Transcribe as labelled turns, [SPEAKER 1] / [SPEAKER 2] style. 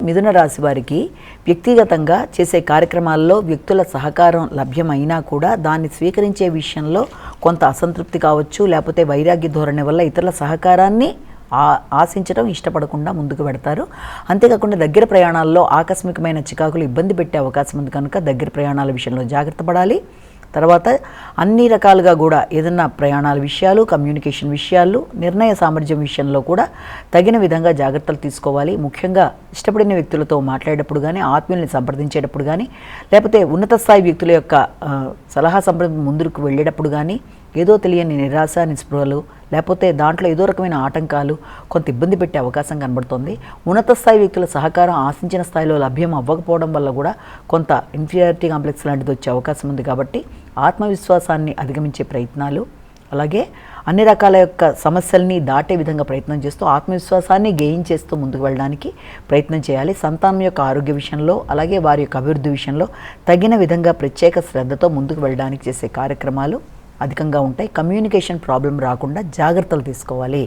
[SPEAKER 1] మిథున రాశి వారికి వ్యక్తిగతంగా చేసే కార్యక్రమాల్లో వ్యక్తుల సహకారం లభ్యమైనా కూడా దాన్ని స్వీకరించే విషయంలో కొంత అసంతృప్తి కావచ్చు, లేకపోతే వైరాగ్య ధోరణి వల్ల ఇతరుల సహకారాన్ని ఆశించడం ఇష్టపడకుండా ముందుకు పెడతారు. అంతేకాకుండా దగ్గర ప్రయాణాల్లో ఆకస్మికమైన చికాకులు ఇబ్బంది పెట్టే అవకాశం ఉంది కనుక దగ్గర ప్రయాణాల విషయంలో జాగ్రత్త పడాలి. తర్వాత అన్ని రకాలుగా కూడా ఏదన్నా ప్రయాణాల విషయాలు, కమ్యూనికేషన్ విషయాలు, నిర్ణయ సామర్థ్యం విషయంలో కూడా తగిన విధంగా జాగ్రత్తలు తీసుకోవాలి. ముఖ్యంగా ఇష్టపడిన వ్యక్తులతో మాట్లాడేటప్పుడు కానీ, ఆత్మీయుల్ని సంప్రదించేటప్పుడు కానీ, లేకపోతే ఉన్నత స్థాయి వ్యక్తుల యొక్క సలహా సంప్రదింపు ముందుకు వెళ్ళేటప్పుడు కానీ ఏదో తెలియని నిరాశ, నిస్పృహలు, లేకపోతే దాంట్లో ఏదో రకమైన ఆటంకాలు కొంత ఇబ్బంది పెట్టే అవకాశం కనబడుతుంది. ఉన్నత స్థాయి వ్యక్తుల సహకారం ఆశించిన స్థాయిలో లభ్యం అవ్వకపోవడం వల్ల కూడా కొంత ఇన్ఫీరియారిటీ కాంప్లెక్స్ లాంటిది వచ్చే అవకాశం ఉంది. కాబట్టి ఆత్మవిశ్వాసాన్ని అధిగమించే ప్రయత్నాలు, అలాగే అన్ని రకాల యొక్క సమస్యల్ని దాటే విధంగా ప్రయత్నం చేస్తూ ఆత్మవిశ్వాసాన్ని గెయిన్ చేస్తూ ముందుకు వెళ్ళడానికి ప్రయత్నం చేయాలి. సంతానం యొక్క ఆరోగ్య విషయంలో, అలాగే వారి యొక్క అభివృద్ధి విషయంలో తగిన విధంగా ప్రత్యేక శ్రద్ధతో ముందుకు వెళ్ళడానికి చేసే కార్యక్రమాలు అధికంగా ఉంటాయి. కమ్యూనికేషన్ ప్రాబ్లం రాకుండా జాగ్రత్తలు తీసుకోవాలి.